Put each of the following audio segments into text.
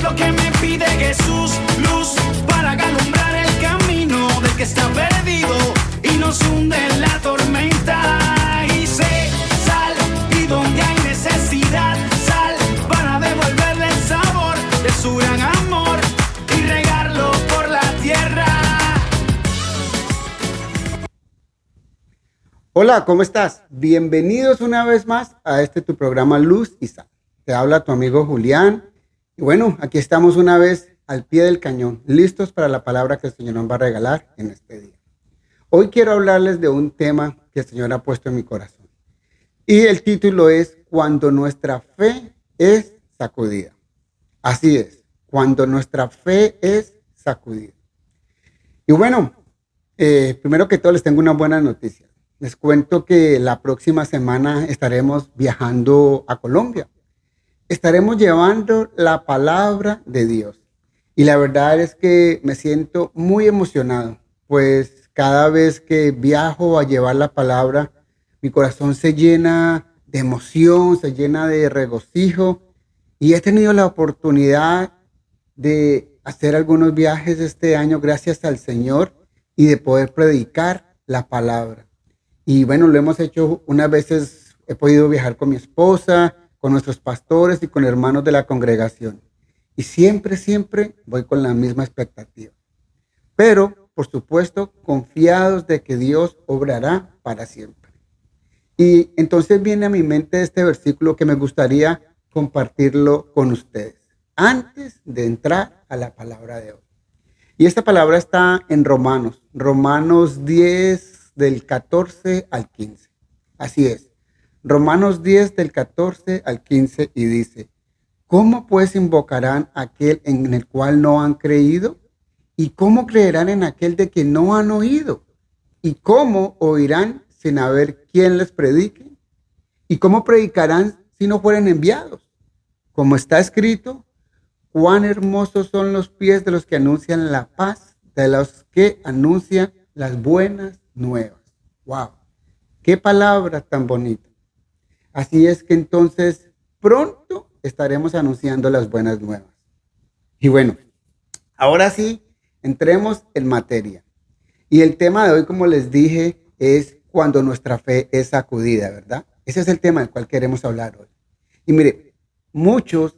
lo que me pide Jesús, luz para alumbrar el camino del que está perdido y nos hunde en la tormenta. Y sé, sal, y donde hay necesidad, sal para devolverle el sabor de su gran amor y regarlo por la tierra. Hola, ¿cómo estás? Bienvenidos una vez más a tu programa Luz y Sal. Te habla tu amigo Julián. Y bueno, aquí estamos una vez al pie del cañón, listos para la palabra que el Señor nos va a regalar en este día. Hoy quiero hablarles de un tema que el Señor ha puesto en mi corazón. Y el título es Cuando nuestra fe es sacudida. Así es, cuando nuestra fe es sacudida. Y bueno, primero que todo les tengo una buena noticia. Les cuento que la próxima semana estaremos viajando a Colombia. Estaremos llevando la palabra de Dios. Y la verdad es que me siento muy emocionado, pues cada vez que viajo a llevar la palabra, mi corazón se llena de emoción, se llena de regocijo. Y he tenido la oportunidad de hacer algunos viajes este año gracias al Señor y de poder predicar la palabra. Y bueno, lo hemos hecho unas veces, he podido viajar con mi esposa, con nuestros pastores y con hermanos de la congregación. Y siempre voy con la misma expectativa. Pero, por supuesto, confiados de que Dios obrará para siempre. Y entonces viene a mi mente este versículo que me gustaría compartirlo con ustedes antes de entrar a la palabra de hoy. Y esta palabra está en Romanos 10 del 14 al 15. Así es. Romanos 10 del 14 al 15 y dice, ¿cómo pues invocarán a aquel en el cual no han creído? ¿Y cómo creerán en aquel de que no han oído? ¿Y cómo oirán sin haber quien les predique? ¿Y cómo predicarán si no fueren enviados? Como está escrito, cuán hermosos son los pies de los que anuncian la paz, de los que anuncian las buenas nuevas. ¡Wow! ¡Qué palabra tan bonita! Así es que entonces pronto estaremos anunciando las buenas nuevas. Y bueno, ahora sí, entremos en materia. Y el tema de hoy, como les dije, es cuando nuestra fe es sacudida, ¿verdad? Ese es el tema del cual queremos hablar hoy. Y mire, muchos,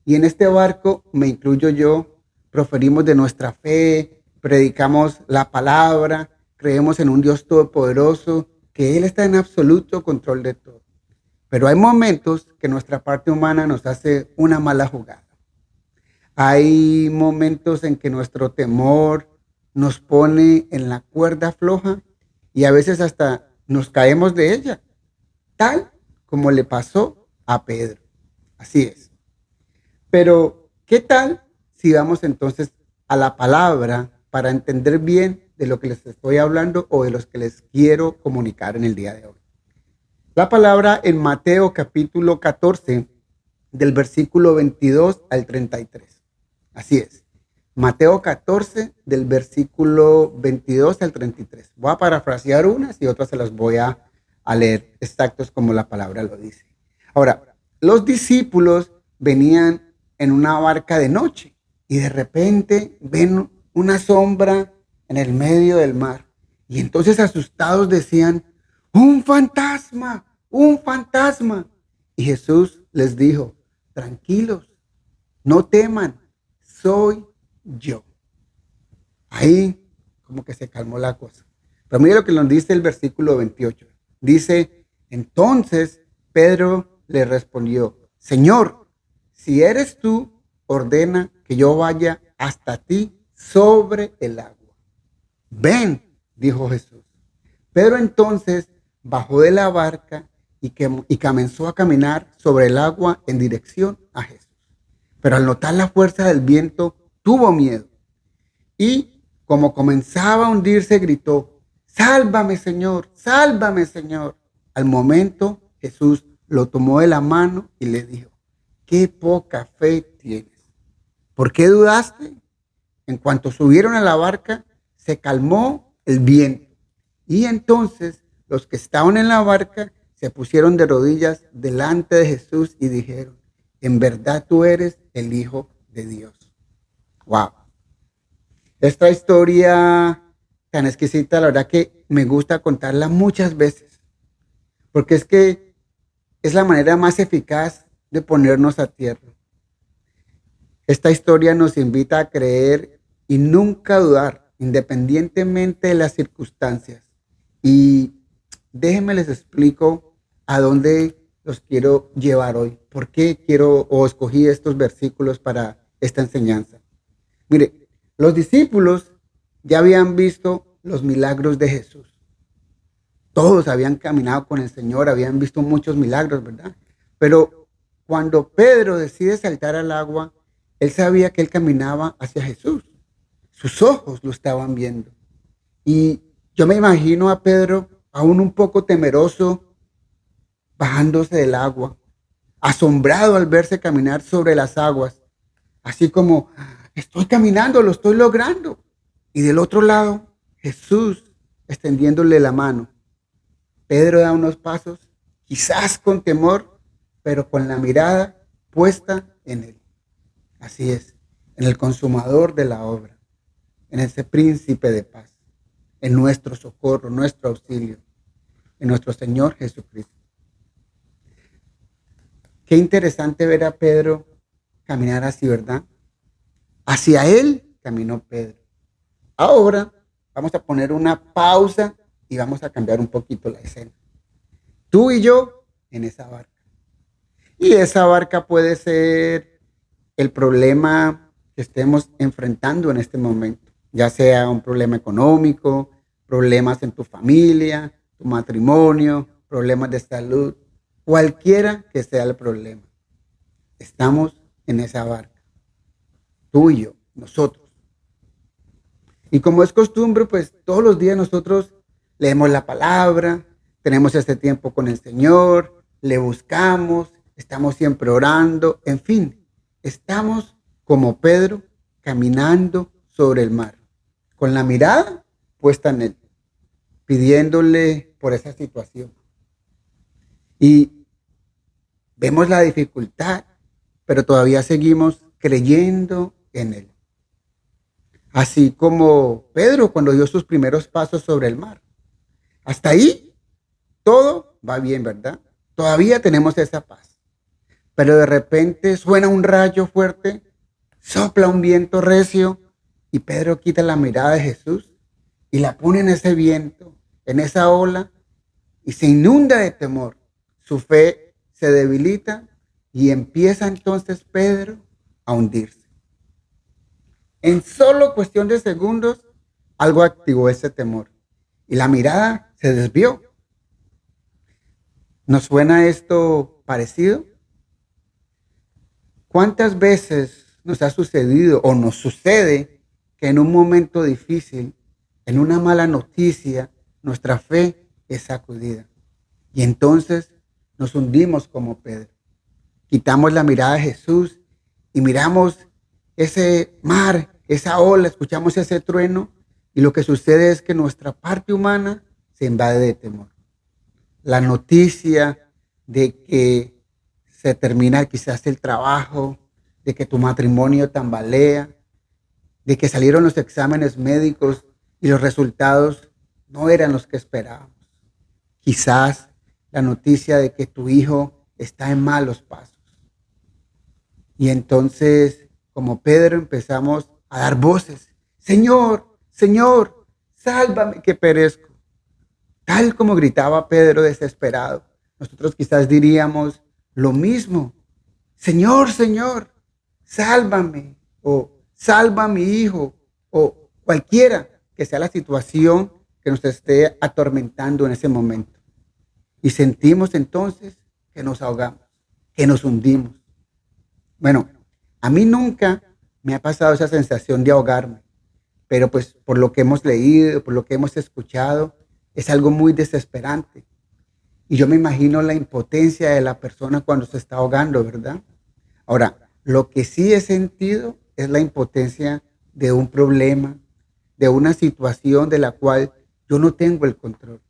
y en este barco me incluyo yo, proferimos de nuestra fe, predicamos la palabra, creemos en un Dios todopoderoso, que Él está en absoluto control de todo. Pero hay momentos que nuestra parte humana nos hace una mala jugada. Hay momentos en que nuestro temor nos pone en la cuerda floja y a veces hasta nos caemos de ella, tal como le pasó a Pedro. Así es. Pero, ¿qué tal si vamos entonces a la palabra para entender bien de lo que les estoy hablando o de los que les quiero comunicar en el día de hoy? La palabra en Mateo capítulo 14, del versículo 22 al 33. Así es. Mateo 14, del versículo 22 al 33. Voy a parafrasear unas y otras se las voy a leer exactos como la palabra lo dice. Ahora, los discípulos venían en una barca de noche y de repente ven una sombra en el medio del mar. Y entonces asustados decían, ¡un fantasma! ¡Un fantasma! Y Jesús les dijo, tranquilos, no teman, soy yo. Ahí como que se calmó la cosa. Pero mire lo que nos dice el versículo 28. Dice, entonces Pedro le respondió, Señor, si eres tú, ordena que yo vaya hasta ti sobre el agua. Ven, dijo Jesús. Pedro entonces bajó de la barca y comenzó a caminar sobre el agua en dirección a Jesús. Pero al notar la fuerza del viento, tuvo miedo. Y como comenzaba a hundirse, gritó, sálvame, Señor, sálvame, Señor. Al momento, Jesús lo tomó de la mano y le dijo, qué poca fe tienes. ¿Por qué dudaste? En cuanto subieron a la barca, se calmó el viento. Y entonces los que estaban en la barca se pusieron de rodillas delante de Jesús y dijeron, en verdad tú eres el Hijo de Dios. Wow. Esta historia tan exquisita, la verdad que me gusta contarla muchas veces, porque es que es la manera más eficaz de ponernos a tierra. Esta historia nos invita a creer y nunca dudar, independientemente de las circunstancias. Y déjenme les explico a dónde los quiero llevar hoy. ¿Por qué quiero o escogí estos versículos para esta enseñanza? Mire, los discípulos ya habían visto los milagros de Jesús. Todos habían caminado con el Señor, habían visto muchos milagros, ¿verdad? Pero cuando Pedro decide saltar al agua, él sabía que él caminaba hacia Jesús. Sus ojos lo estaban viendo. Y yo me imagino a Pedro aún un poco temeroso, bajándose del agua, asombrado al verse caminar sobre las aguas, así como, estoy caminando, lo estoy logrando. Y del otro lado, Jesús extendiéndole la mano. Pedro da unos pasos, quizás con temor, pero con la mirada puesta en él. Así es, en el consumador de la obra, en ese príncipe de paz, en nuestro socorro, nuestro auxilio, en nuestro Señor Jesucristo. Qué interesante ver a Pedro caminar así, ¿verdad? Hacia él caminó Pedro. Ahora vamos a poner una pausa y vamos a cambiar un poquito la escena. Tú y yo en esa barca. Y esa barca puede ser el problema que estemos enfrentando en este momento, ya sea un problema económico, problemas en tu familia, tu matrimonio, problemas de salud, cualquiera que sea el problema. Estamos en esa barca, tú y yo, nosotros. Y como es costumbre, pues todos los días nosotros leemos la palabra, tenemos este tiempo con el Señor, le buscamos, estamos siempre orando, en fin, estamos como Pedro caminando sobre el mar, con la mirada puesta en él, pidiéndole por esa situación. Y vemos la dificultad, pero todavía seguimos creyendo en él. Así como Pedro cuando dio sus primeros pasos sobre el mar. Hasta ahí todo va bien, ¿verdad? Todavía tenemos esa paz. Pero de repente suena un rayo fuerte, sopla un viento recio y Pedro quita la mirada de Jesús y la pone en ese viento, en esa ola y se inunda de temor. Su fe se debilita y empieza entonces Pedro a hundirse. En solo cuestión de segundos, algo activó ese temor y la mirada se desvió. ¿Nos suena esto parecido? ¿Cuántas veces nos ha sucedido o nos sucede que en un momento difícil, en una mala noticia, nuestra fe es sacudida? Y entonces nos hundimos como Pedro. Quitamos la mirada de Jesús y miramos ese mar, esa ola, escuchamos ese trueno y lo que sucede es que nuestra parte humana se invade de temor. La noticia de que se termina quizás el trabajo, de que tu matrimonio tambalea, de que salieron los exámenes médicos y los resultados no eran los que esperábamos. Quizás la noticia de que tu hijo está en malos pasos. Y entonces, como Pedro, empezamos a dar voces. Señor, Señor, sálvame que perezco. Tal como gritaba Pedro desesperado. Nosotros quizás diríamos lo mismo. Señor, Señor, sálvame. O salva a mi hijo. O cualquiera que sea la situación que nos esté atormentando en ese momento. Y sentimos entonces que nos ahogamos, que nos hundimos. Bueno, a mí nunca me ha pasado esa sensación de ahogarme, pero pues por lo que hemos leído, por lo que hemos escuchado, es algo muy desesperante. Y yo me imagino la impotencia de la persona cuando se está ahogando, ¿verdad? Ahora, lo que sí he sentido es la impotencia de un problema, de una situación de la cual yo no tengo el control.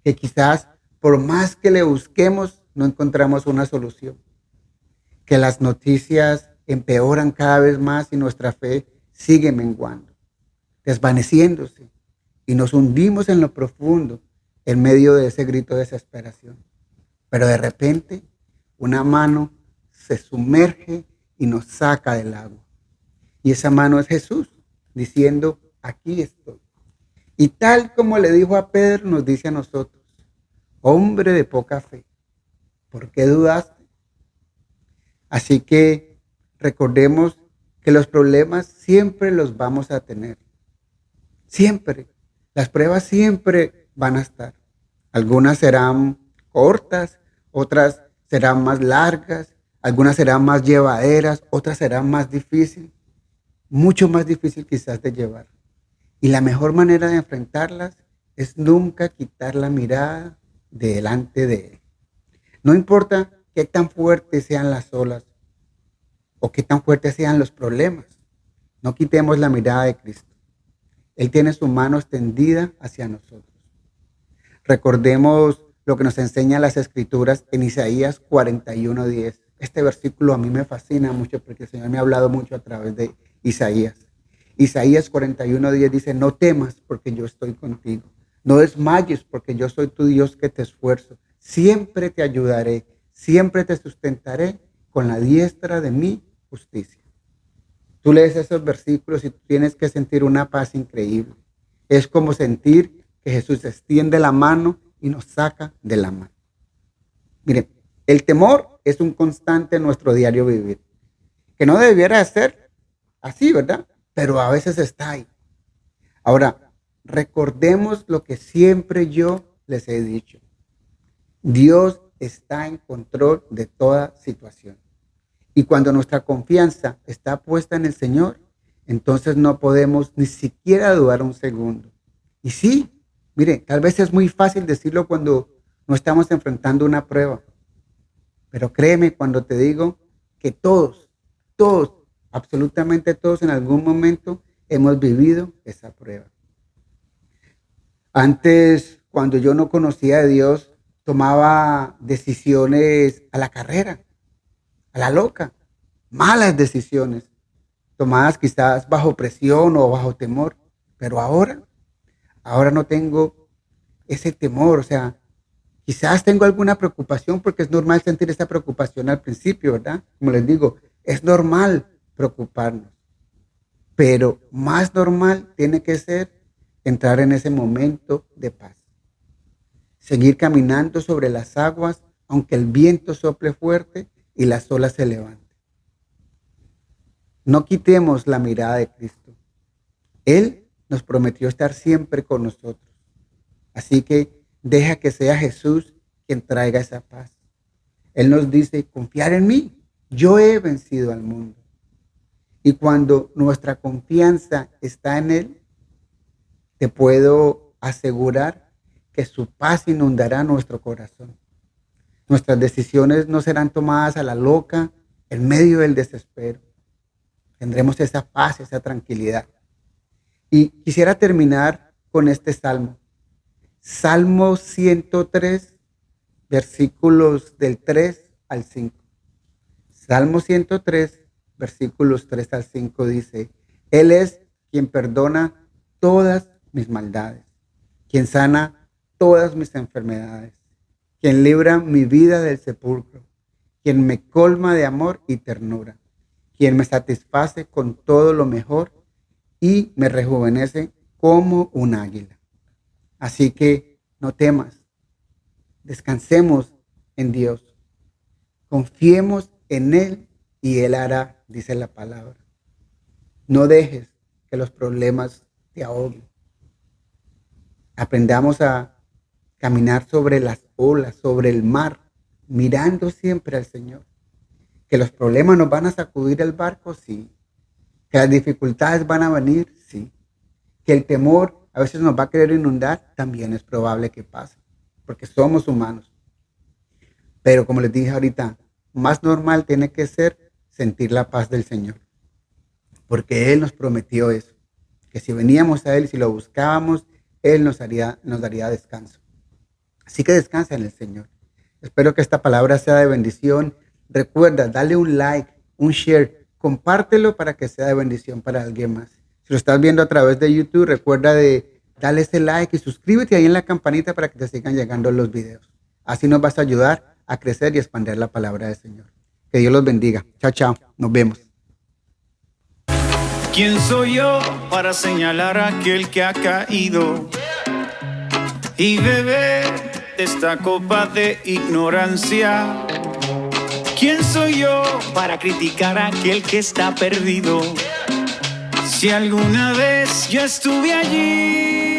Que quizás por más que le busquemos, no encontramos una solución. Que las noticias empeoran cada vez más y nuestra fe sigue menguando, desvaneciéndose, y nos hundimos en lo profundo en medio de ese grito de desesperación. Pero de repente una mano se sumerge y nos saca del agua. Y esa mano es Jesús, diciendo, aquí estoy. Y tal como le dijo a Pedro, nos dice a nosotros, hombre de poca fe, ¿por qué dudaste? Así que recordemos que los problemas siempre los vamos a tener. Siempre. Las pruebas siempre van a estar. Algunas serán cortas, otras serán más largas, algunas serán más llevaderas, otras serán más difíciles, mucho más difícil quizás de llevar. Y la mejor manera de enfrentarlas es nunca quitar la mirada de delante de Él. No importa qué tan fuertes sean las olas o qué tan fuertes sean los problemas, no quitemos la mirada de Cristo. Él tiene su mano extendida hacia nosotros. Recordemos lo que nos enseñan las Escrituras en Isaías 41:10. Este versículo a mí me fascina mucho porque el Señor me ha hablado mucho a través de Isaías. Isaías 41:10 dice, no temas porque yo estoy contigo. No desmayes porque yo soy tu Dios que te esfuerzo. Siempre te ayudaré, siempre te sustentaré con la diestra de mi justicia. Tú lees esos versículos y tienes que sentir una paz increíble. Es como sentir que Jesús extiende la mano y nos saca de la mano. Miren, el temor es un constante en nuestro diario vivir, que no debiera ser así, ¿verdad? Pero a veces está ahí. Ahora, recordemos lo que siempre yo les he dicho. Dios está en control de toda situación. Y cuando nuestra confianza está puesta en el Señor, entonces no podemos ni siquiera dudar un segundo. Y sí, mire, tal vez es muy fácil decirlo cuando no estamos enfrentando una prueba. Pero créeme cuando te digo que todos, absolutamente todos en algún momento hemos vivido esa prueba. Antes, cuando yo no conocía a Dios, tomaba decisiones a la carrera, a la loca, malas decisiones, tomadas quizás bajo presión o bajo temor, pero ahora no tengo ese temor, o sea, quizás tengo alguna preocupación porque es normal sentir esa preocupación al principio, ¿verdad? Como les digo, es normal preocuparnos, pero más normal tiene que ser entrar en ese momento de paz, seguir caminando sobre las aguas aunque el viento sople fuerte y las olas se levanten. No quitemos la mirada de Cristo. Él nos prometió estar siempre con nosotros. Así que deja que sea Jesús quien traiga esa paz. Él nos dice, confiar en mí. Yo he vencido al mundo. Y cuando nuestra confianza está en Él, te puedo asegurar que su paz inundará nuestro corazón. Nuestras decisiones no serán tomadas a la loca en medio del desespero. Tendremos esa paz, esa tranquilidad. Y quisiera terminar con este salmo. Salmo 103, versículos del 3 al 5. Salmo 103, versículos 3 al 5 dice, Él es quien perdona todas mis maldades, quien sana todas mis enfermedades, quien libra mi vida del sepulcro, quien me colma de amor y ternura, quien me satisface con todo lo mejor y me rejuvenece como un águila. Así que no temas, descansemos en Dios, confiemos en Él y Él hará, dice la palabra. No dejes que los problemas te ahoguen. Aprendamos a caminar sobre las olas, sobre el mar, mirando siempre al Señor. Que los problemas nos van a sacudir el barco, sí. Que las dificultades van a venir, sí. Que el temor a veces nos va a querer inundar, también es probable que pase, porque somos humanos. Pero como les dije ahorita, más normal tiene que ser sentir la paz del Señor, porque Él nos prometió eso, que si veníamos a Él, si lo buscábamos, Él nos daría descanso. Así que descansa en el Señor. Espero que esta palabra sea de bendición. Recuerda, dale un like, un share, compártelo para que sea de bendición para alguien más. Si lo estás viendo a través de YouTube, recuerda de darle ese like y suscríbete ahí en la campanita para que te sigan llegando los videos. Así nos vas a ayudar a crecer y expandir la palabra del Señor. Que Dios los bendiga. Chao, chao. Nos vemos. ¿Quién soy yo para señalar a aquel que ha caído y beber esta copa de ignorancia? ¿Quién soy yo para criticar a aquel que está perdido? Si alguna vez yo estuve allí.